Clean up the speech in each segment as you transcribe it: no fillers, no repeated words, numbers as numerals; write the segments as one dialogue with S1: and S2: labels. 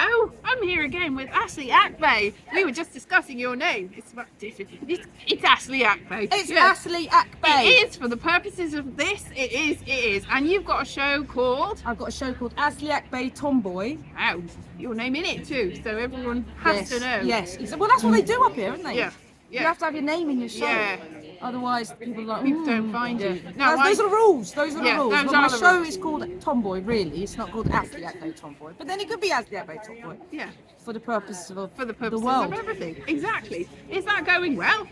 S1: Hello, I'm here again with Asli Akbay. We were just discussing your name. It's Asli Akbay.
S2: It's Asli Akbay.
S1: It is, for the purposes of this, it is. And you've got a show called...
S2: I've got a show called Asli Akbay Tomboy.
S1: Wow, your name in it too, so everyone has to know.
S2: Yes, well that's what they do up here, isn't they?
S1: Yeah.
S2: You have to have your name in your show.
S1: Yeah.
S2: Otherwise, people are like,
S1: People don't find you.
S2: No, those are the rules. Those are the rules.
S1: those
S2: But
S1: are
S2: my
S1: the
S2: show
S1: rules.
S2: is called Tomboy, really. It's not called Asli Akbay Tomboy. But then it could be Asli Akbay Tomboy.
S1: Yeah.
S2: For the purposes of
S1: For the purposes
S2: world.
S1: of everything. Exactly. Is that going well?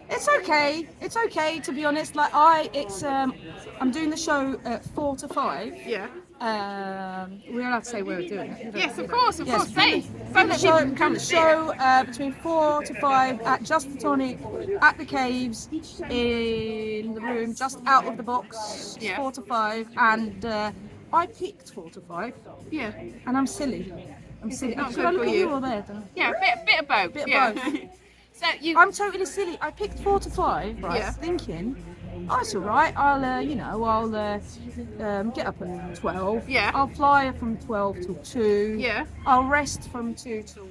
S2: It's okay. It's okay, to be honest. Like I'm doing the show at 4 to 5.
S1: Yeah.
S2: We're allowed to say where we're doing it.
S1: Yes, of course. Say. So
S2: From
S1: that
S2: the
S1: people
S2: show,
S1: can come
S2: the
S1: and see it.
S2: show between 4 to 5 at Just the Tonic, at the Caves, in the room, just out of the box,
S1: Yeah.
S2: 4 to 5. And I picked 4 to 5,
S1: Yeah.
S2: and I'm silly. Should
S1: not
S2: I
S1: good
S2: look
S1: for
S2: at
S1: you?
S2: you or there?
S1: Yeah, bit of both.
S2: Bit of
S1: yeah.
S2: both.
S1: So you...
S2: I'm totally silly. I picked 4 to 5, right?
S1: Yeah.
S2: Thinking, oh, it's all right. I'll get up at 12.
S1: Yeah.
S2: I'll fly from 12 till 2.
S1: Yeah.
S2: I'll rest from 2 till.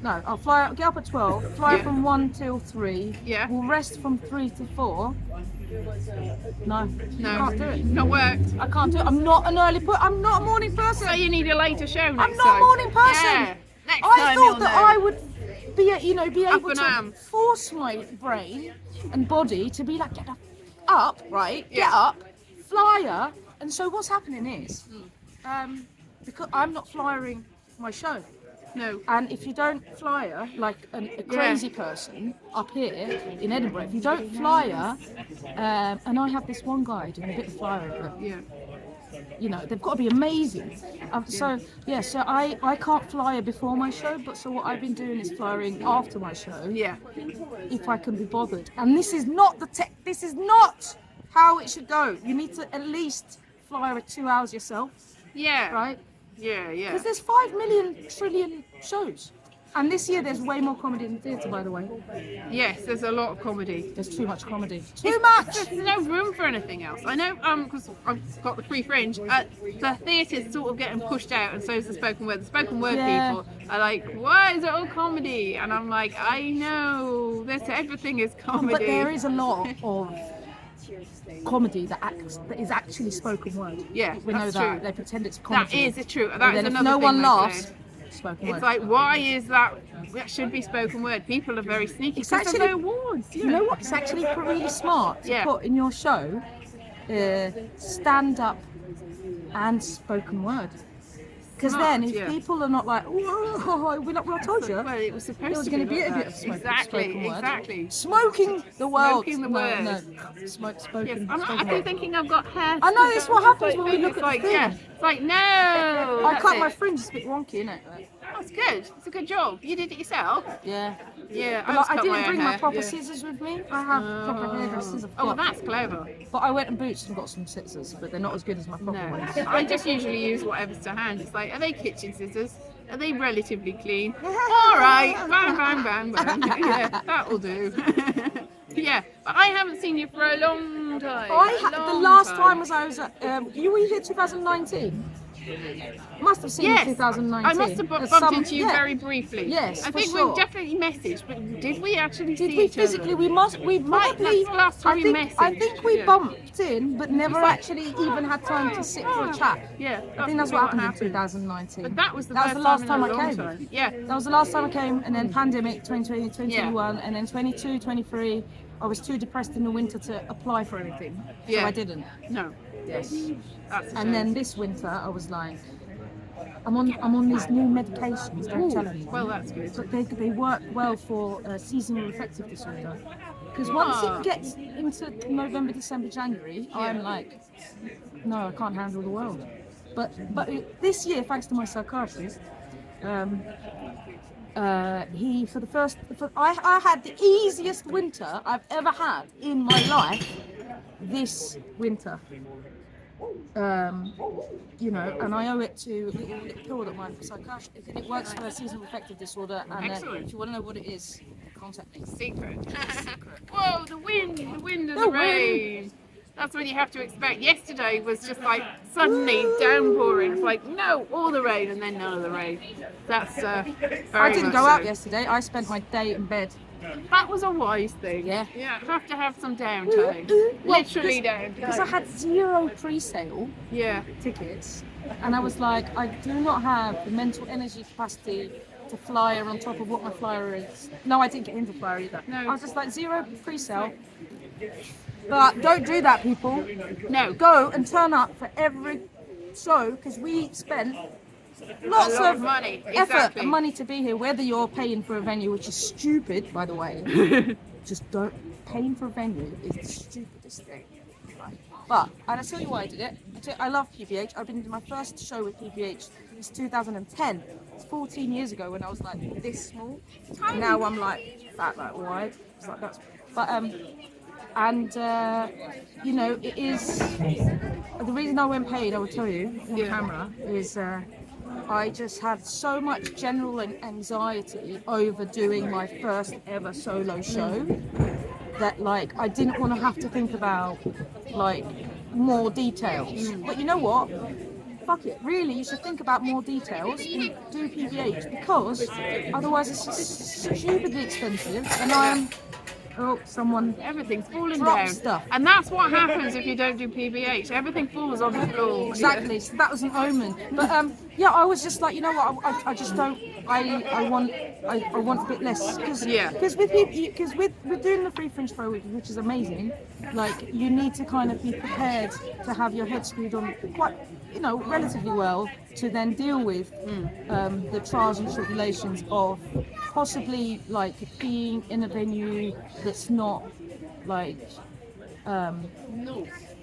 S2: No, I'll get up at 12. Fly
S1: Yeah.
S2: from 1 till 3.
S1: Yeah.
S2: We'll rest from 3 to 4. No, I can't do it.
S1: Not worked.
S2: I can't do it. I'm not an I'm not a morning person.
S1: So you need a later show next time.
S2: I'm not a morning person.
S1: Yeah. Next
S2: I
S1: time
S2: thought
S1: you'll
S2: that
S1: know.
S2: I would be able
S1: and
S2: to
S1: am.
S2: force my brain and body to be like, get up, right?
S1: Yeah.
S2: Get up, flyer. And so what's happening is, because I'm not flyering my show.
S1: No.
S2: And if you don't flyer, like a crazy person up here in Edinburgh, if you don't flyer, and I have this one guy doing a bit of flyer, but
S1: Yeah.
S2: you know, they've got to be amazing. So I can't flyer before my show, but so what I've been doing is flyering after my show,
S1: Yeah.
S2: if I can be bothered. And this is not this is not how it should go. You need to at least flyer at 2 hours yourself,
S1: Yeah.
S2: right?
S1: Yeah. Yeah.
S2: Because there's 5 million trillion shows. And this year there's way more comedy in the theatre, by the way.
S1: Yes, there's a lot of comedy.
S2: There's too much comedy. Too much!
S1: There's no room for anything else. I know, because I've got the free fringe. The theatre's sort of getting pushed out, and so is the spoken word. The spoken word
S2: Yeah.
S1: people are like, "Why is it all comedy?" And I'm like, "I know, everything is comedy."
S2: But there is a lot of comedy that is actually spoken word.
S1: Yeah,
S2: we know
S1: that's
S2: that.
S1: true.
S2: They pretend it's
S1: That
S2: comedy.
S1: is true. That
S2: But
S1: is
S2: then
S1: another
S2: if no
S1: thing
S2: one
S1: they
S2: laughs,
S1: say.
S2: spoken
S1: It's
S2: word.
S1: like, why is that? That should be spoken word. People are very sneaky.
S2: It's
S1: Because
S2: actually-
S1: of the awards.
S2: You know what? It's actually really smart to
S1: Yeah.
S2: put in your show stand up and spoken word. Because then, if
S1: yeah.
S2: people are not like, "Whoa, I told you,"
S1: Well, it was supposed
S2: there was
S1: to
S2: going to be
S1: like
S2: a bit
S1: that.
S2: of spoken word.
S1: Exactly.
S2: Smoking the world.
S1: Smoking the
S2: No,
S1: word.
S2: no. Spoken.
S1: Yes,
S2: spoken
S1: I've been
S2: word.
S1: thinking I've got hair.
S2: I know, it's what happens
S1: It's
S2: when we look
S1: it's
S2: at the
S1: like,
S2: thing.
S1: yeah, it's like, no.
S2: I
S1: that's
S2: cut
S1: it.
S2: my fringe. It's a bit wonky, isn't it?
S1: That's good. It's a good job. You did it yourself.
S2: Yeah.
S1: Yeah,
S2: But,
S1: was
S2: like, I
S1: cut
S2: didn't
S1: own
S2: bring
S1: hair.
S2: my proper
S1: Yeah.
S2: scissors with me. I have proper hairdressers. I've
S1: Oh, well,
S2: got.
S1: that's clever.
S2: But I went and Boots and got some scissors, but they're not as good as my proper
S1: No,
S2: ones.
S1: I just usually use whatever's to hand. It's like, are they kitchen scissors? Are they relatively clean? All right, bang, bang, bang, bang. Yeah, that will do. Yeah, but I haven't seen you for a long time.
S2: The
S1: Long
S2: last time was I was at. You were here 2019. Must have seen
S1: Yes,
S2: you 2019.
S1: I must have
S2: At
S1: bumped
S2: some-
S1: into you
S2: yeah.
S1: very briefly.
S2: Yes,
S1: I
S2: for
S1: think
S2: sure.
S1: we've definitely messaged, but did we actually
S2: Did
S1: see
S2: we
S1: each
S2: physically?
S1: other?
S2: We probably.
S1: That's the last time we
S2: I
S1: messaged,
S2: think we
S1: yeah.
S2: bumped in, but never
S1: It's like,
S2: actually even had time to sit for a chat.
S1: Yeah,
S2: I think that's what happened in 2019.
S1: But that was the
S2: That was
S1: first
S2: the last
S1: time
S2: time
S1: in a
S2: I
S1: long
S2: came.
S1: time. Yeah.
S2: That was the last time I came, and then pandemic 2020, 2021, and then 22, 23. I was too depressed in the winter to apply for anything, so
S1: Yeah.
S2: I didn't.
S1: No.
S2: Yes.
S1: That's a
S2: And then this winter, I was like, I'm on these new medications. Don't tell anyone.
S1: well, that's good.
S2: But they work well for seasonal affective disorder. Because once
S1: Ah.
S2: it gets into November, December, January, I'm like, no, I can't handle the world. But this year, thanks to my psychiatrist, he I had the easiest winter I've ever had in my life this winter. You know, and I owe it to a little pill that my psychiatrist. It works for seasonal affective disorder, and
S1: Excellent.
S2: if you want to know what it is, contact me.
S1: Secret. Whoa, the wind and the
S2: The wind.
S1: rain. that's when you have to expect. Yesterday was just like suddenly downpouring. It's like, no, all the rain and then none of the rain. That's very
S2: I didn't
S1: much
S2: go out
S1: so.
S2: yesterday. I spent my day in bed.
S1: That was a wise thing.
S2: Yeah.
S1: Yeah, have to have some downtime.
S2: Well,
S1: Literally downtime.
S2: Because I had 0 pre-sale
S1: Yeah.
S2: tickets, and I was like, I do not have the mental energy capacity to flyer on top of what my flyer is. No, I didn't get into flyer either.
S1: No.
S2: I was just like 0 pre-sale. But don't do that, people.
S1: No.
S2: Go and turn up for every show, because we spent lots
S1: A lot
S2: of
S1: of money.
S2: effort
S1: Exactly.
S2: and money to be here, whether you're paying for a venue, which is stupid, by the way. Just don't. Paying for a venue is the stupidest thing. Right? But, and I'll tell you why I did it. I love PBH. I've been to my first show with PBH. It's 2010. It's 14 years ago when I was like this small. And now I'm like that wide. It's like that's. But you know, it is the reason I went paid. I will tell you on camera is. I just had so much general anxiety over doing my first ever solo show that like I didn't want to have to think about like more details. But you know what? Fuck it. Really, you should think about more details and do PBH, because otherwise it's just stupidly expensive. And someone
S1: Everything's falling
S2: dropped
S1: down.
S2: stuff.
S1: And that's what happens if you don't do PBH. Everything falls on the floor.
S2: Exactly. So that was an omen. But yeah, I was just like, you know what? I just don't. I want a bit less because with doing the free fringe for a week, which is amazing. Like you need to kind of be prepared to have your head screwed on quite, you know, relatively well to then deal with the trials and tribulations of possibly like being in a venue that's not like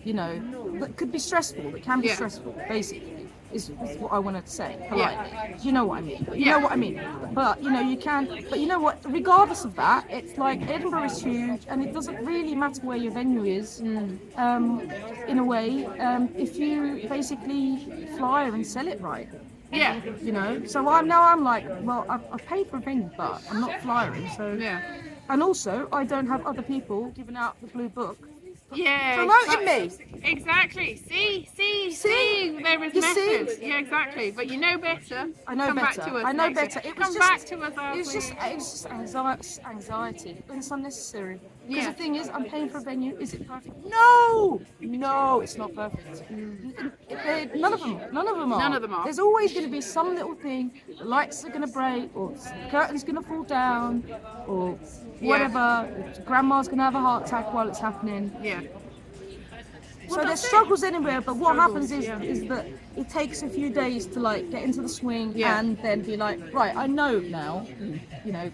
S2: you know, that could be stressful, that can be stressful, basically, is what I wanted to say, politely. You know what I mean? You know what I mean? But, you know, you can, but you know what, regardless of that, it's like Edinburgh is huge, and it doesn't really matter where your venue is, in a way, if you basically flyer and sell it right.
S1: Yeah.
S2: You know, so I'm like, well, I've paid for a venue, but I'm not flyering, so.
S1: Yeah.
S2: And also, I don't have other people giving out the blue book.
S1: Yeah.
S2: Promoting me.
S1: Exactly. See, there is
S2: You
S1: method.
S2: see?
S1: Yeah, exactly. But you know better.
S2: I know
S1: Come
S2: better.
S1: Back to us
S2: I know
S1: next
S2: better.
S1: week.
S2: It was
S1: Come
S2: just,
S1: back to us after.
S2: It was just anxiety. It's unnecessary. Because
S1: Yeah.
S2: the thing is, I'm paying for a venue. Is it perfect? No, it's not perfect. None of them are.
S1: None of them are.
S2: There's always going to be some little thing. The lights are going to break, or the curtain's going to fall down, or whatever. Grandma's going to have a heart attack while it's happening.
S1: Yeah.
S2: So
S1: Well,
S2: there's
S1: that's it.
S2: struggles anywhere, but what
S1: Struggles,
S2: happens is that it takes a few days to like get into the swing
S1: Yeah.
S2: and then be like, right, I know now, you know,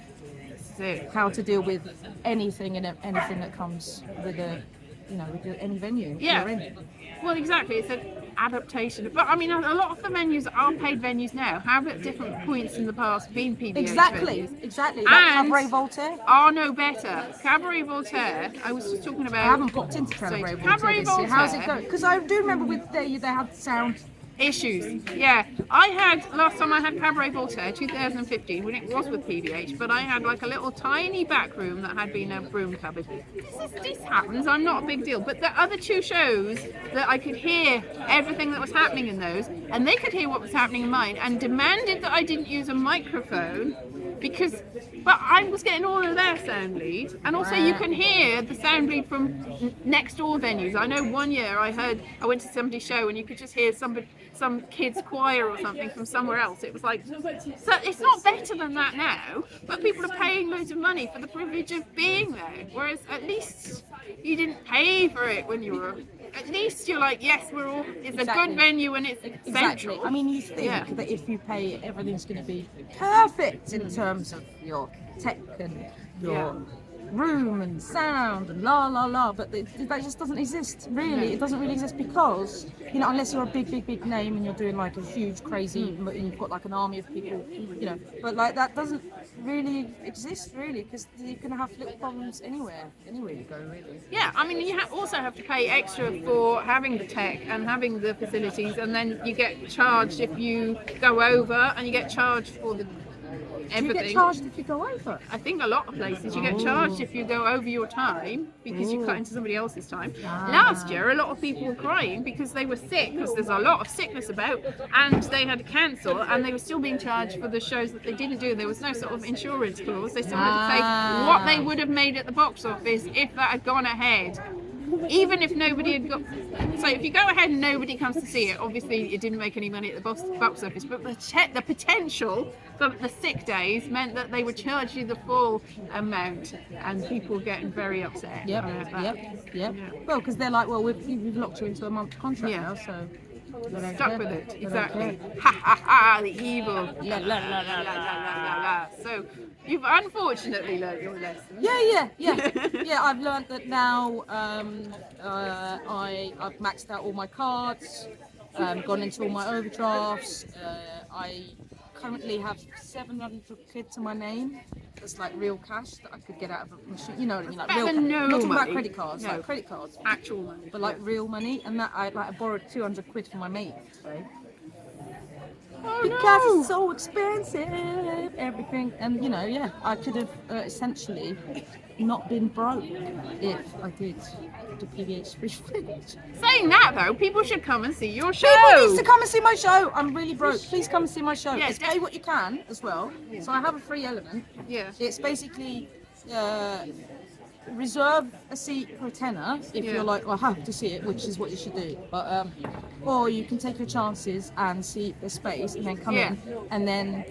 S1: That's it.
S2: how to deal with anything and anything that comes with a, you know, with any venue
S1: Yeah.
S2: you're in.
S1: Well, exactly. It's an adaptation. But I mean, a lot of the venues are paid venues now. Have at different points in the past been PBH
S2: Exactly.
S1: venues.
S2: Like
S1: And-
S2: Cabaret Voltaire.
S1: Are no better. Cabaret Voltaire. I was just talking about.
S2: I haven't popped into Cabaret
S1: Stage.
S2: Voltaire
S1: Cabaret
S2: this year. How's it
S1: Voltaire.
S2: going? Because I do remember with they had sound.
S1: Issues. Yeah, I had last time I had Cabaret Voltaire 2015 when it was with PBH, but I had like a little tiny back room that had been a broom cupboard. This happens. I'm not a big deal. But the other two shows that I could hear everything that was happening in those, and they could hear what was happening in mine, and demanded that I didn't use a microphone because. But I was getting all of their sound lead, and also you can hear the sound lead from next door venues. I know one year I went to somebody's show and you could just hear some kids choir or something from somewhere else. It was like, so it's not better than that now, but people are paying loads of money for the privilege of being there, whereas at least you didn't pay for it when you were, at least you're like, yes, it's a good venue and it's central.
S2: I mean, you think that if you pay, everything's going to be perfect in terms of your tech and your room and sound and la la la, but that just doesn't exist really. It doesn't really exist because, you know, unless you're a big name and you're doing like a huge crazy and you've got like an army of people, you know, but like that doesn't really exist really, because you're gonna have little problems anywhere you go really.
S1: Yeah, I mean, you also have to pay extra for having the tech and having the facilities, and then you get charged if you go over, and you get charged for the
S2: Do you get charged if you go over?
S1: I think a lot of places you get charged if you go over your time because you cut into somebody else's time. Last year, a lot of people were crying because they were sick, because there's a lot of sickness about, and they had to cancel, and they were still being charged for the shows that they didn't do. There was no sort of insurance clause. They still had to pay what they would have made at the box office if that had gone ahead. Even if nobody had got, so if you go ahead and nobody comes to see it, obviously it didn't make any money at the box office, but the potential for the sick days meant that they would charge you the full amount, and people were getting very upset.
S2: Yep. Well, because they're like, well, we've locked you into a month contract now, so
S1: stuck with it. Exactly. Ha ha ha! The evil. La la la la la la la. So you've unfortunately learned your lesson.
S2: Yeah. I've learned that now. I've maxed out all my cards, gone into all my overdrafts. I currently have 700 quid to my name. That's like real cash that I could get out of a machine. You know what I mean? Like real cash. Not talking about credit cards, like credit cards.
S1: Actual money.
S2: But like real money, and that I borrowed 200 quid from my mate. So. Because it's so expensive, everything, and I could have essentially not been broke if I did the PVH free fringe.
S1: Saying that though, people should come and see your show.
S2: People need to come and see my show. I'm really broke. Please come and see my show. It's pay what you can as well. So I have a free element.
S1: Yeah.
S2: It's basically reserve a seat for a tenner if you're like, I have to see it, which is what you should do. But or you can take your chances and see the space and then come in, and then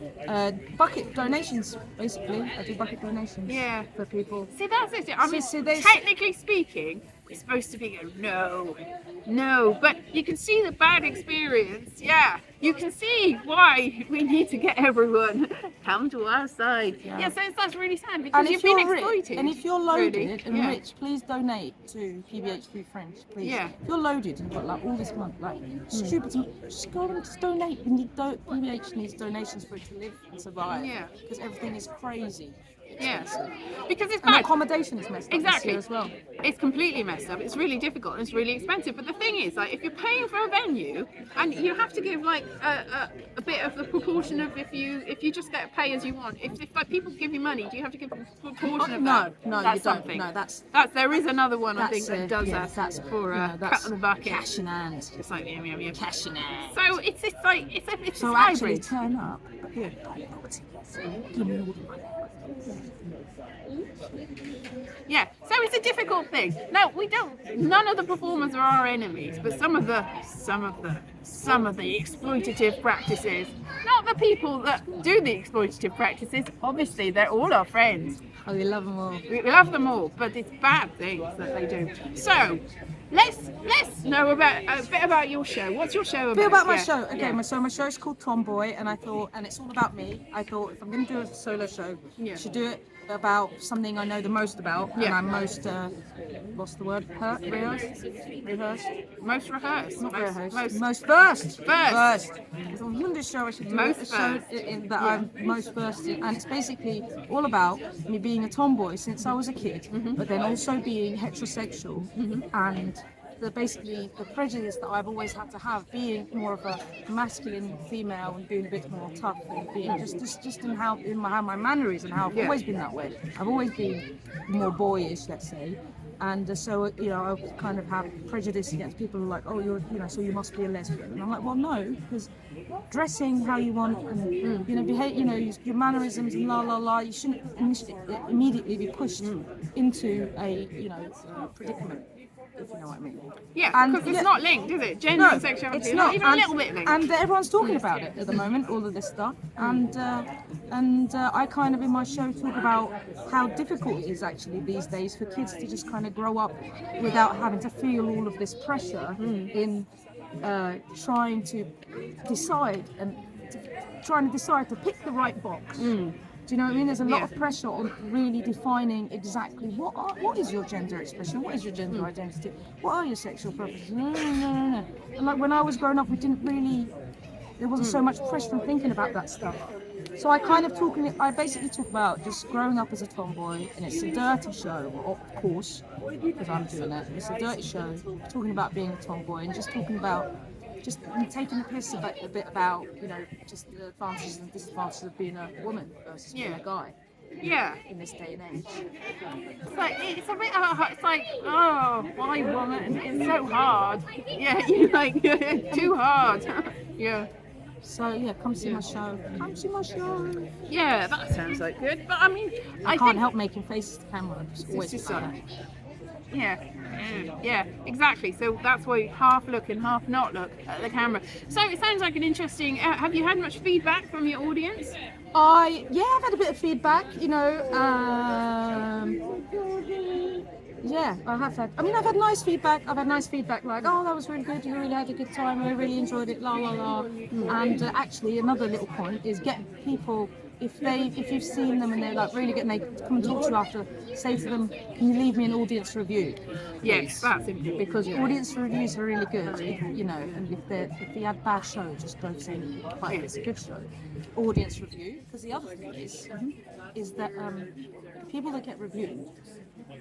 S2: bucket donations. Basically, I do bucket donations. For people.
S1: See, that's it. I mean, technically speaking, we're supposed to be no, but you can see the bad experience. Yeah, you can see why we need to get everyone come to our side. So that's really sad because you've been exploited.
S2: And if you're loaded and rich, please donate to PBH Free French, please. If you're loaded and got like all this money, like stupid, just go and just donate. PBH needs donations for it to live and survive. Because everything is crazy.
S1: Because it's
S2: and
S1: bad.
S2: accommodation is messed up this year as well.
S1: It's completely messed up. It's really difficult and it's really expensive. But the thing is, like, if you're paying for a venue, and you have to give like a bit of the proportion of if you just get pay as you want. If like people give you money, do you have to give a proportion of that?
S2: No,
S1: that's
S2: you
S1: something.
S2: don't. No, that's
S1: there is another one I think that does that.
S2: That's
S1: for cut in the bucket.
S2: Cash in hand.
S1: It's like yum.
S2: Cash in hand.
S1: So it's
S2: so
S1: a
S2: actually turn up. Give me all the money.
S1: So it's a difficult thing. Now none of the performers are our enemies, but some of the exploitative practices, not the people that do the exploitative practices, obviously they're all our friends.
S2: Oh, we love them all.
S1: We love them all, but it's bad things that they do. So let's know about a bit about your show. What's your show about?
S2: A bit about my show. Okay, my show is called Tomboy, and it's all about me. I thought if I'm going to do a solo show, I should do it about something I know the most about, and I'm most what's the word? Rehearsed?
S1: Most rehearsed.
S2: Not rehearsed. Most versed. It's on the show I should do
S1: most
S2: a show that I'm most versed in, and it's basically all about me being a tomboy since I was a kid, but then also being heterosexual, and basically the prejudice that I've always had to have, being more of a masculine female and being a bit more tough and being just in how my manner is and how I've always been that way. I've always been more boyish, let's say. And so I kind of have prejudice against people who are like, oh, so you must be a lesbian. And I'm like, well, no, because dressing how you want and behave, your mannerisms and you shouldn't immediately be pushed into a predicament. If you know what I mean.
S1: Because it's not linked, is it? Gender and sexuality, it's not even a little bit linked.
S2: And everyone's talking about it at the moment, all of this stuff. And I kind of in my show talk about how difficult it is actually these days for kids to just kind of grow up without having to feel all of this pressure in trying to decide to pick the right box. Do you know what I mean? There's a lot of pressure on really defining exactly what is your gender expression, what is your gender identity, what are your sexual preferences. No. And like when I was growing up, there wasn't so much pressure on thinking about that stuff. So I basically talk about just growing up as a tomboy, and it's a dirty show, of course, because I'm doing it. It's a dirty show, talking about being a tomboy and just talking about just taking the piss a bit about, you know, just the advantages and disadvantages of being a woman versus being a guy.
S1: Yeah.
S2: In this day and age.
S1: It's a bit it's like, oh, why woman? It's so hard. Yeah, you're like, too hard. Yeah.
S2: So yeah, come see my show. Come see my show.
S1: Yeah, that sounds like good. But I mean,
S2: I can't help making faces to camera. It's always
S1: just
S2: like that.
S1: Yeah, exactly. So that's why you half look and half not look at the camera. So it sounds like an interesting. Have you had much feedback from your audience?
S2: I've had a bit of feedback. You know, yeah, I have had. I mean, I've had nice feedback. I've had nice feedback like, oh, that was really good. You really had a good time. I really enjoyed it. La la la. And actually, another little point is get people. If you've seen them and they're like really good and they come and talk to you after, say to them, can you leave me an audience review?
S1: Yes, that's important.
S2: Because audience reviews are really good, you know, and if they had bad show, just don't say anything. But if it's a good show, audience review. Because the other thing is that people that get reviewed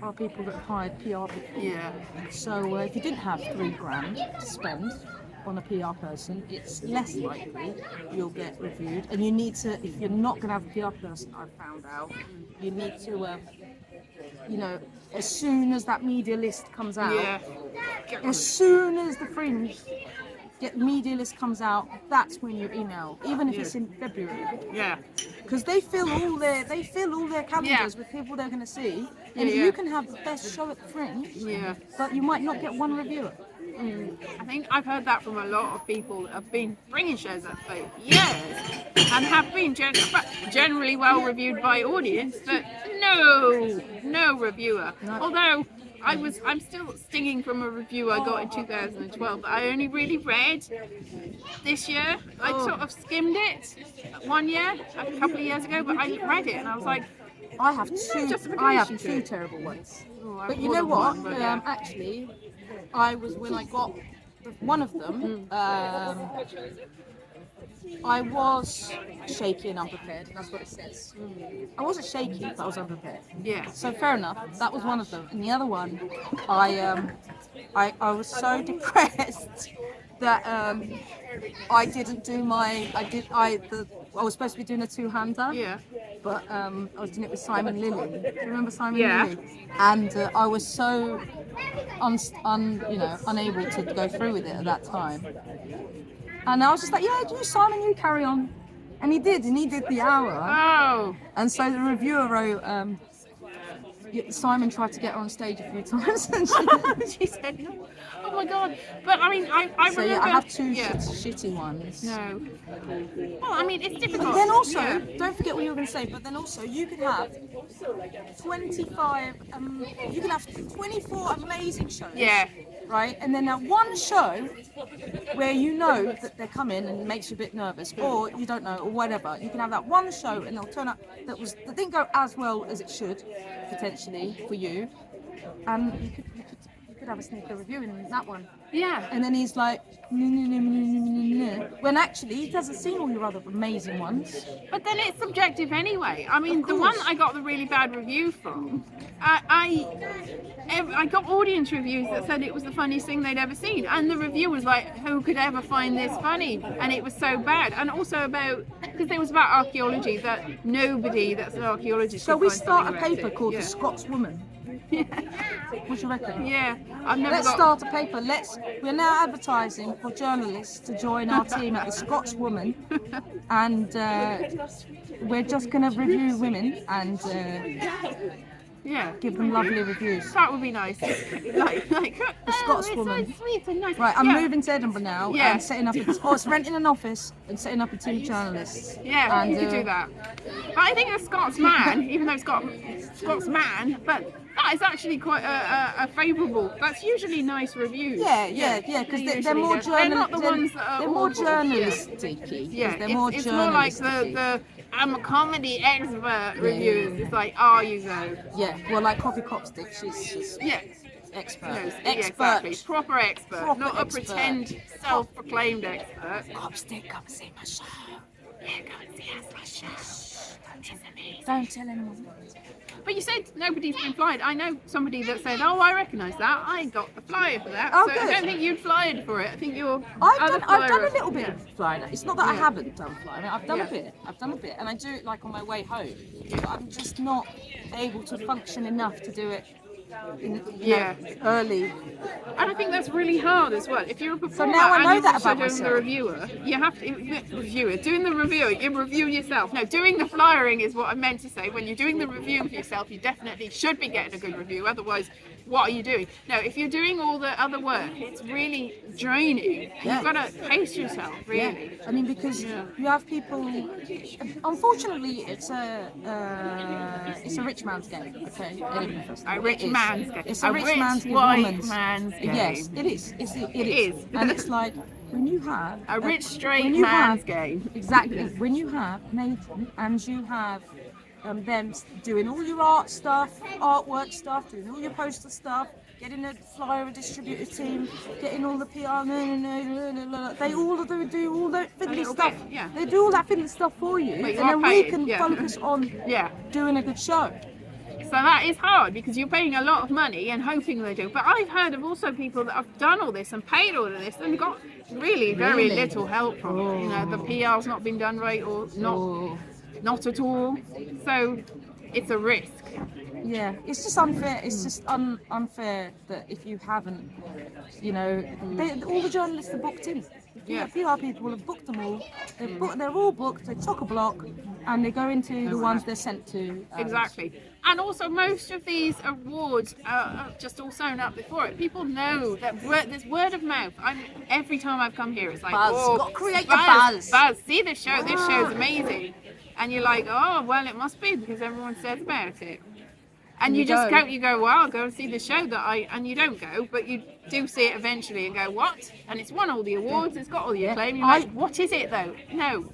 S2: are people that hired PR people.
S1: Yeah.
S2: So if you didn't have $3,000 to spend on a PR person, it's less likely you'll get reviewed. And you need to, if you're not going to have a PR person, I've found out, you need to, you know, as soon as that media list comes out, as soon as the Fringe media list comes out, that's when you email, even if it's in February.
S1: Yeah.
S2: Because they fill all their calendars with people they're going to see, and you can have the best show at the Fringe, but you might not get one reviewer.
S1: I think I've heard that from a lot of people that have been bringing shows up for years and have been generally well reviewed by audience, but no reviewer.
S2: No.
S1: Although I'm still stinging from a review I got in 2012 that I only really read this year. I sort of skimmed it one year, a couple of years ago, but I read it and I was like,
S2: I have two terrible ones. But you know what? Actually, when I got one of them, I was shaky and unprepared. That's what it says. I wasn't shaky, but I was unprepared.
S1: Yeah.
S2: So fair enough. That was one of them. And the other one, I was so depressed that I didn't do my. I was supposed to be doing a two-hander.
S1: Yeah.
S2: But I was doing it with Simon Lilly. Do you remember Simon
S1: Yeah.
S2: Lilly? And I was so unable to go through with it at that time. And I was just like, yeah, you Simon, you carry on. And he did the hour.
S1: Oh.
S2: And so the reviewer wrote, Simon tried to get her on stage a few times and
S1: she said no. Oh my god. But I mean, I
S2: so
S1: remember.
S2: yeah, I have two shitty ones.
S1: No. Well, I mean, it's difficult.
S2: But then also, don't forget what you were going to say, but then also you could have 24 amazing shows. Yeah. Right? And then that one show where you know that they're coming and it makes you a bit nervous, or you don't know, or whatever. You can have that one show and they'll turn up that didn't go as well as it should, potentially, for you. And you could have a sneaker review in that one.
S1: Yeah.
S2: And then he's like, no. When actually he hasn't seen all your other amazing ones.
S1: But then it's subjective anyway. I mean, the one I got the really bad review from, I got audience reviews that said it was the funniest thing they'd ever seen, and the review was like, who could ever find this funny? And it was so bad. And also because it was about archaeology, that nobody that's an archaeologist.
S2: So we start a
S1: about
S2: paper
S1: it.
S2: called The Scotswoman. What do you reckon?
S1: Yeah, I've never
S2: Let's start a paper. We're now advertising for journalists to join our team at The Scotswoman, and we're just going to review women and give them lovely reviews.
S1: That would be nice. like
S2: The Scotswoman.
S1: It's so sweet and nice.
S2: Right, I'm moving to Edinburgh now and setting up. It's renting an office and setting up a team of journalists.
S1: Yeah,
S2: and,
S1: you could do that. But I think a Scotsman, even though it's got Scotsman, but that is actually quite a favourable. That's usually nice reviews.
S2: Yeah, because they're more
S1: They're not the ones that are
S2: they're more
S1: awful.
S2: journalistic.
S1: Yeah,
S2: it's
S1: more like the I'm a comedy expert reviews. It's like, are you though?
S2: Yeah, well, like Coffee Copstick, she's expert.
S1: No,
S2: expert.
S1: Exactly. Proper expert, not
S2: expert.
S1: a pretend self-proclaimed expert.
S2: Copstick, come and see my show.
S1: Yeah, come and see Asli's show. It's amazing.
S2: Don't tell anyone.
S1: But you said nobody's been flying. I know somebody that said, "Oh, I recognise that. I got the flyer for that."
S2: Oh,
S1: so
S2: good.
S1: I don't think you'd flyered for it. I think you're.
S2: I've done a little bit of flying. It's not that I haven't done flying. I've done
S1: Yeah.
S2: a bit. I've done a bit, and I do it like on my way home. But I'm just not able to function enough to do it early.
S1: And I think that's really hard as well. If you're a performer
S2: now I know
S1: and you're
S2: that
S1: also
S2: about
S1: doing the
S2: myself.
S1: reviewer, you have to doing the reviewer. You review yourself. No, doing the flyering is what I meant to say. When you're doing the review for yourself, you definitely should be getting a good review. Otherwise, what are you doing? No, if you're doing all the other work, it's really draining. You've got to pace yourself, really.
S2: I mean, because you have people. Unfortunately, it's a rich man's game. Okay,
S1: A rich man's game.
S2: It's a rich man's game.
S1: white man's game.
S2: Yes, it is. It is. And it's like when you have
S1: a rich straight man's game.
S2: Exactly. When you have Nathan and you have them doing all your artwork stuff, doing all your poster stuff, getting a flyer, a distributor team, getting all the PR. They all do all that fiddly stuff.
S1: yeah.
S2: They do all that fiddly stuff for you,
S1: But you
S2: and
S1: are
S2: then
S1: paid,
S2: we can
S1: yeah.
S2: focus on doing a good show.
S1: So that is hard because you're paying a lot of money and hoping they do. But I've heard of also people that have done all this and paid all of this and got really very little help from it. You know, the PR's not been done right or not at all. So it's a risk.
S2: Yeah, it's just unfair. It's just unfair that if you haven't, you know, all the journalists are booked in.
S1: Yeah.
S2: PR people have booked them all. They're all booked. They chock a block, and they go into the ones they're sent to.
S1: Exactly. And also, most of these awards are just all sewn up before it. People know that there's word of mouth. Every time I've come here, it's like,
S2: Buzz.
S1: oh,
S2: Got to create
S1: buzz,
S2: a
S1: buzz. See this show. This show's amazing. And you're like, oh, well, it must be because everyone says about it. And you just go, well, I'll go and see the show and you don't go, but you do see it eventually and go, what? And it's won all the awards, it's got all the acclaim. You're like, what is it though? No,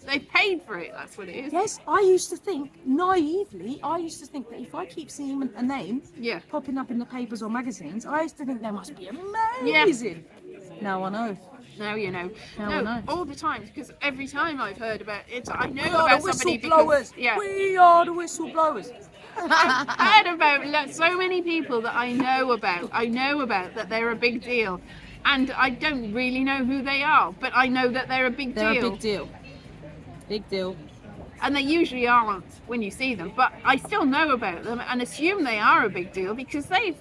S1: they paid for it, that's what it is.
S2: Yes, I used to think, naively, that if I keep seeing a name popping up in the papers or magazines, I used to think they must be amazing. Now I know.
S1: Now you know.
S2: I know.
S1: All the time, because every time I've heard about it, I know
S2: We are
S1: about
S2: the
S1: somebody
S2: whistleblowers.
S1: because,
S2: We are the whistleblowers.
S1: I've heard about so many people that I know about that they're a big deal, and I don't really know who they are, but I know that they're a big deal.
S2: They're a big deal. Big deal.
S1: And they usually aren't when you see them, but I still know about them and assume they are a big deal because they've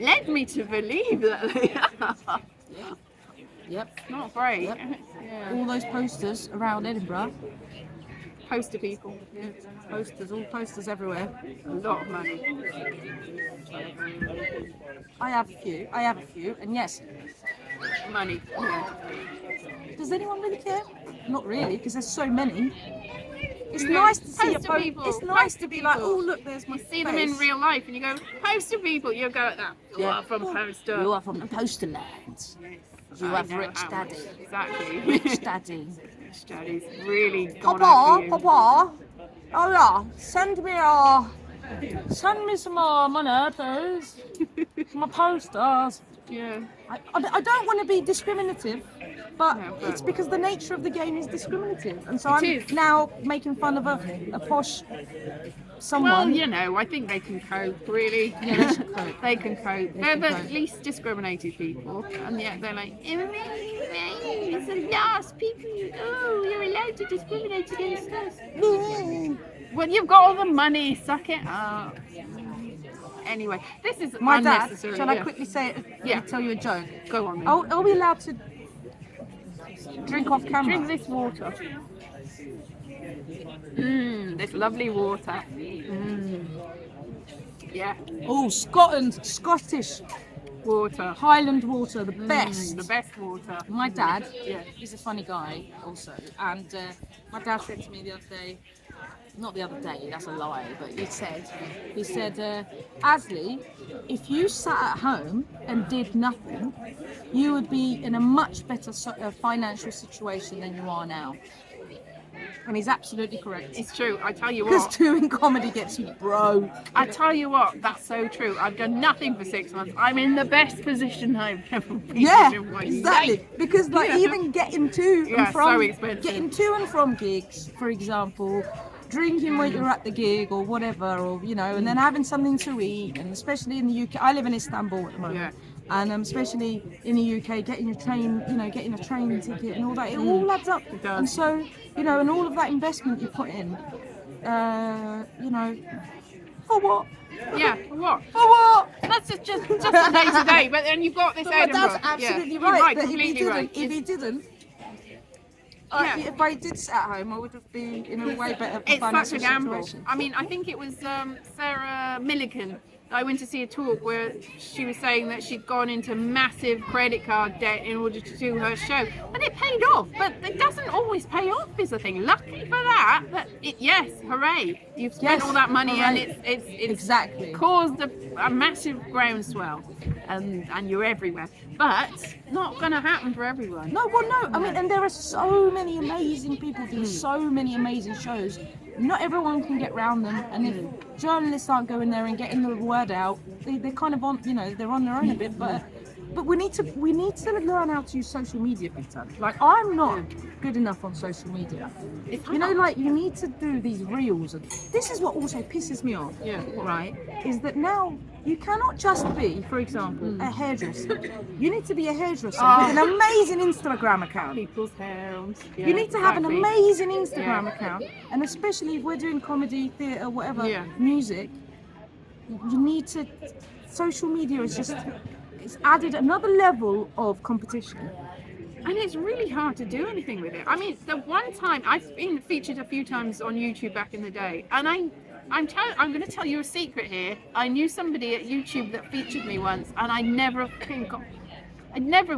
S1: led me to believe that they are.
S2: Yep.
S1: Not great.
S2: Yep.
S1: Yeah.
S2: All those posters around Edinburgh.
S1: Poster people. Yeah.
S2: All posters everywhere.
S1: A lot of money.
S2: I have a few, and yes.
S1: Money. Yeah.
S2: Does anyone really care? Not really, because there's so many. It's nice to see a poster. It's nice to be like, oh look, there's my
S1: You see them in real life, and you go, poster people. You go like that. You are from poster.
S2: You are from the poster lands. You have rich daddy.
S1: Exactly.
S2: Rich daddy.
S1: Rich daddy's really gone over you.
S2: Papa. Oh yeah, send me some money, please. My posters.
S1: Yeah.
S2: I don't want to be discriminative, but it's because the nature of the game is discriminative, and so I'm now making fun of a posh someone.
S1: Well, you know, I think they can cope, really.
S2: Yeah, they should cope.
S1: They can cope. They're the least discriminated people, and yet they're like, it's the last people. Oh, you're allowed to discriminate against us. Well, you've got all the money. Suck it up. Anyway, this is
S2: my dad.
S1: unnecessary.
S2: Shall I quickly say it? Yeah. Tell you a joke.
S1: Go on. Then.
S2: Are we allowed to drink off camera?
S1: Drink this water. This lovely water. Yeah.
S2: Oh, Scottish
S1: water.
S2: Highland water, the best.
S1: The best water.
S2: My dad, he's a funny guy also, and my dad said to me the other day, not the other day, that's a lie, but he said, Asli, if you sat at home and did nothing, you would be in a much better financial situation than you are now. And he's absolutely correct.
S1: It's true. I tell you what.
S2: Because doing comedy gets you broke.
S1: I tell you what, that's so true. I've done nothing for 6 months. I'm in the best position I've ever been in my
S2: exactly.
S1: life.
S2: Because even getting to and from
S1: so expensive.
S2: getting to and from gigs, for example, drinking when you're at the gig or whatever, or and then having something to eat, and especially in the UK, I live in Istanbul at the moment.
S1: Yeah.
S2: And especially in the UK, getting a train ticket and all that, it all adds up.
S1: It does.
S2: And so, and all of that investment you put in, for what?
S1: Yeah, what?
S2: For what?
S1: That's just the day to day, but then you've got this Edinburgh.
S2: That's absolutely
S1: yeah.
S2: right.
S1: You're right,
S2: But
S1: completely right.
S2: If he didn't,
S1: Yeah.
S2: if I did sit at home, I would have been in a way better
S1: It's such
S2: financial
S1: a gamble.
S2: situation.
S1: I mean, I think it was Sarah Millican. I went to see a talk where she was saying that she'd gone into massive credit card debt in order to do her show, and it paid off. But it doesn't always pay off, is the thing. Lucky for that, yes, hooray! You've spent all that money,
S2: hooray.
S1: and it's
S2: Exactly.
S1: caused a massive groundswell, and you're everywhere. But not going to happen for everyone.
S2: No, well, no. I mean, and there are so many amazing people doing so many amazing shows. Not everyone can get round them, and if journalists aren't going there and getting the word out, they're kind of on, they're on their own a bit. But we need to learn how to use social media better. Like, I'm not good enough on social media. Like, you need to do these reels, and this is what also pisses me off.
S1: Yeah.
S2: Right, is that now you cannot just be, for example, a hairdresser. You need to be a hairdresser with an amazing Instagram account.
S1: People's homes. Yeah,
S2: You need to have an
S1: exactly.
S2: amazing Instagram account, and especially if we're doing comedy, theatre, whatever, music, you need to. Social media is just, it's added another level of competition.
S1: And it's really hard to do anything with it. I mean, the one time I've been featured a few times on YouTube back in the day, and I'm going to tell you a secret here. I knew somebody at YouTube that featured me once, and I never have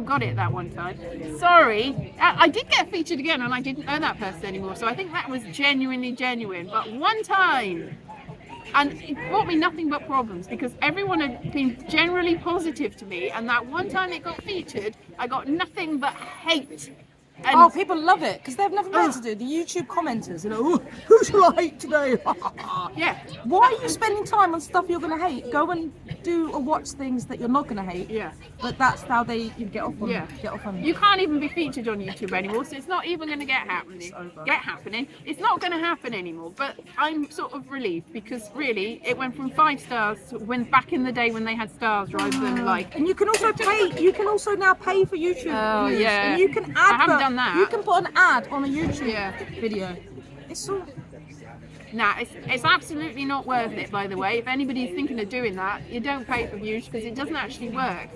S1: got it that one time. Sorry. I did get featured again, and I didn't know that person anymore. So I think that was genuinely genuine. But one time, and it brought me nothing but problems because everyone had been generally positive to me, and that one time it got featured, I got nothing but hate. And
S2: People love it because they've nothing better to do. The YouTube commenters, who shall I hate today?
S1: yeah.
S2: Why are you spending time on stuff you're going to hate? Go and do or watch things that you're not going to hate.
S1: Yeah.
S2: But that's how you get off on.
S1: Yeah.
S2: Get off on.
S1: You can't even be featured on YouTube anymore, so it's not even going to get happening. It's not going to happen anymore. But I'm sort of relieved because really, it went from 5 stars to when back in the day when they had stars rather than like.
S2: And you can also pay. You can also now pay for YouTube
S1: Oh,
S2: views.
S1: yeah.
S2: And you can
S1: I haven't
S2: advert.
S1: done that.
S2: You can put an ad on a YouTube
S1: Yeah.
S2: video. It's all.
S1: Nah, it's absolutely not worth it. By the way, if anybody's thinking of doing that, you don't pay for views because it doesn't actually work.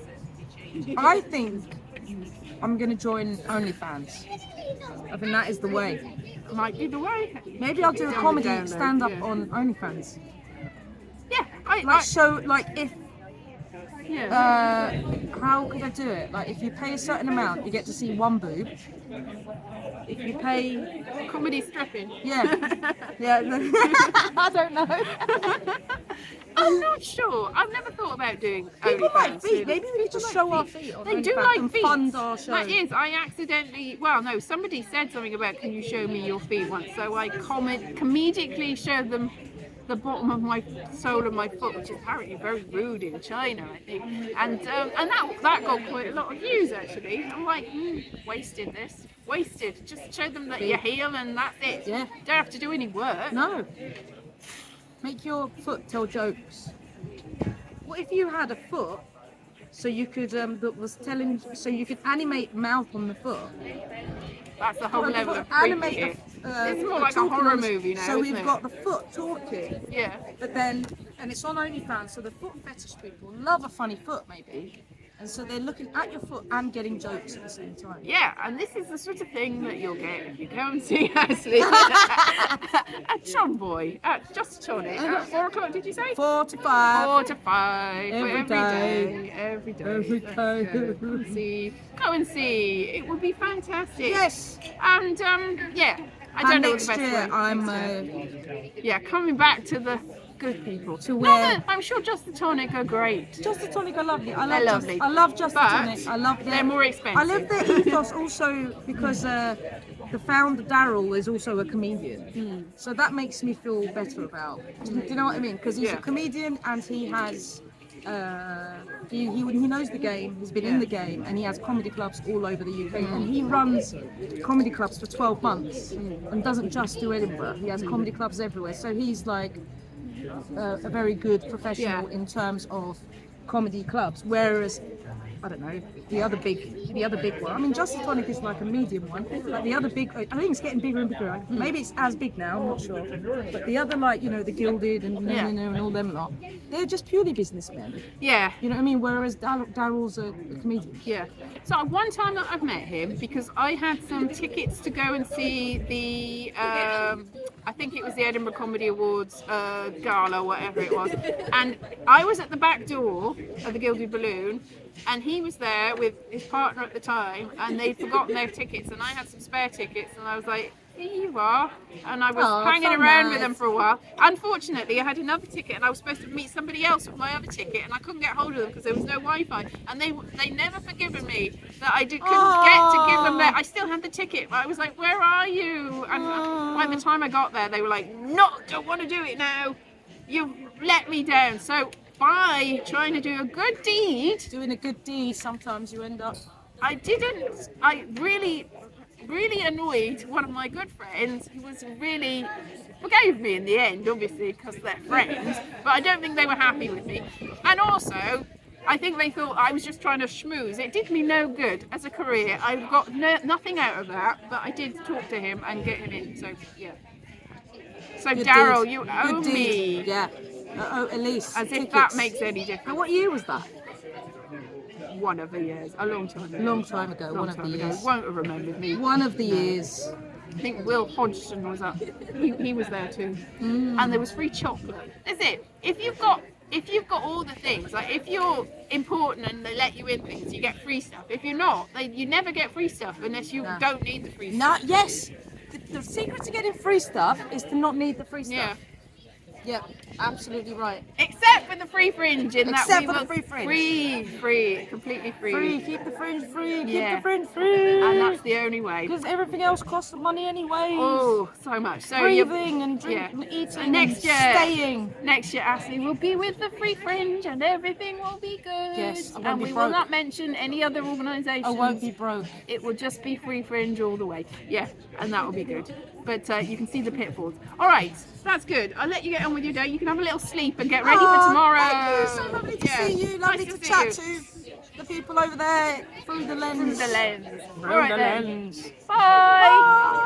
S2: I think I'm going to join OnlyFans. I think that is the way.
S1: Might be the way.
S2: Maybe I'll do a
S1: Down the
S2: comedy
S1: download,
S2: stand up
S1: yeah.
S2: on OnlyFans.
S1: Yeah,
S2: If
S1: yeah.
S2: how could I do it? Like, if you pay a certain amount, you get to see one boob. If you pay,
S1: Comedy stripping.
S2: yeah. I don't know.
S1: I'm not sure. I've never thought about doing
S2: People like
S1: OnlyFans,
S2: feet.
S1: really.
S2: Maybe we could just show our feet. On
S1: They do
S2: OnlyFans
S1: like
S2: and
S1: feet.
S2: fund our show.
S1: That is, I accidentally, well, no, somebody said something about, can you show me your feet once? So I comedically showed them the bottom of my sole of my foot, which is apparently very rude in China, I think. And that got quite a lot of views, actually. I'm like, wasted this. Wasted. Just show them that you heel and that's it.
S2: Yeah.
S1: Don't have to do any work.
S2: No. Make your foot tell jokes. What if you had a foot so you could so you could animate mouth on the foot?
S1: That's the whole
S2: Well,
S1: level of
S2: animate
S1: creepy.
S2: the,
S1: It's more like a
S2: talking
S1: horror
S2: on-
S1: movie now,
S2: So
S1: isn't
S2: we've
S1: it?
S2: got the foot talking,
S1: Yeah.
S2: but then, and it's on OnlyFans, so the foot fetish people love a funny foot maybe, and so they're looking at your foot and getting jokes at the same time.
S1: Yeah, and this is the sort of thing that you'll get if you go and see Asli at Tomboy, at Just Tonic, at 4 o'clock, did you say?
S2: 4 to 5.
S1: 4 to 5,
S2: Every
S1: every day.
S2: Every
S1: Go and see. It would be fantastic.
S2: Yes.
S1: And yeah, I don't
S2: And
S1: know
S2: next
S1: what the best
S2: year
S1: way.
S2: I'm
S1: Yeah, coming back to the good people.
S2: To
S1: No,
S2: where-
S1: no, I'm sure Just the Tonic are great.
S2: Just the Tonic are lovely.
S1: They're lovely.
S2: I love Just the
S1: But
S2: Tonic. I love
S1: they're more expensive.
S2: I love their ethos also because the founder Daryl is also a comedian, so that makes me feel better about. Do you know what I mean? Because he's
S1: Yeah.
S2: a comedian and he has he knows the game. He's been in the game, and he has comedy clubs all over the UK. And he runs comedy clubs for 12 months, and doesn't just do Edinburgh. He has comedy clubs everywhere. So he's like a very good professional in terms of comedy clubs. Whereas I don't know, the other big one. I mean, Justice Tonic is like a medium one. Like the other big, I think it's getting bigger and bigger. Maybe it's as big now, I'm not sure. But the other, like, you know, the Gilded and all them lot, they're just purely businessmen.
S1: Yeah.
S2: You know what I mean? Whereas Daryl's a comedian.
S1: Yeah. So one time that I've met him, because I had some tickets to go and see the, I think it was the Edinburgh Comedy Awards gala, whatever it was, and I was at the back door of the Gilded Balloon, and he was there with his partner at the time, and they'd forgotten their tickets, and I had some spare tickets, and I was like, here you are, and I was hanging around with them for a while. Unfortunately, I had another ticket, and I was supposed to meet somebody else with my other ticket, and I couldn't get hold of them because there was no Wi-Fi, and they never forgiven me that I couldn't get to give them I still had the ticket, but I was like, where are you? And by the time I got there, they were like, no, don't want to do it now, you've let me down. So by trying to do a good deed,
S2: Doing a good deed, sometimes you end up.
S1: I really annoyed one of my good friends who was really forgave me in the end, obviously, because they're friends, but I don't think they were happy with me. And also, I think they thought I was just trying to schmooze. It did me no good as a career. I got nothing out of that, but I did talk to him and get him in, so yeah. So Daryl, you owe me.
S2: Yeah. Oh, Elise.
S1: As if that makes any difference.
S2: And what year was that?
S1: One of the years, a long time ago.
S2: Long time ago, one of the years.
S1: Won't have remembered me.
S2: One of the years.
S1: I think Will Hodgson was up. He was there too. And there was free chocolate. That's it. If you've got all the things, like if you're important and they let you in things, you get free stuff. If you're not, you never get free stuff unless you don't need the free stuff.
S2: Yes. The secret to getting free stuff is to not need the free stuff.
S1: Yeah.
S2: Yep, absolutely right.
S1: Except for the free fringe, in that
S2: Except
S1: we
S2: for the
S1: were
S2: free fringe.
S1: free, completely free.
S2: Free, keep the fringe free, keep
S1: Yeah.
S2: the fringe free.
S1: And that's the only way.
S2: Because everything else costs money anyway.
S1: Oh, so much. So
S2: breathing and drinking and eating
S1: and next year,
S2: staying.
S1: Next year, Asli will be with the free fringe, and everything will be good.
S2: Yes, I won't
S1: and
S2: be
S1: we
S2: broke.
S1: will not mention any other organisations.
S2: I won't be broke.
S1: It will just be free fringe all the way. Yeah, and that will be good. But you can see the pitfalls. All right, that's good. I'll let you get on with your day. You can have a little sleep and get ready for tomorrow.
S2: Thank you. So lovely to see you. Lovely
S1: Nice
S2: to
S1: see
S2: chat
S1: you.
S2: to the people over there through the lens.
S1: Through the lens.
S2: Through
S1: All right
S2: the
S1: then.
S2: lens.
S1: Bye.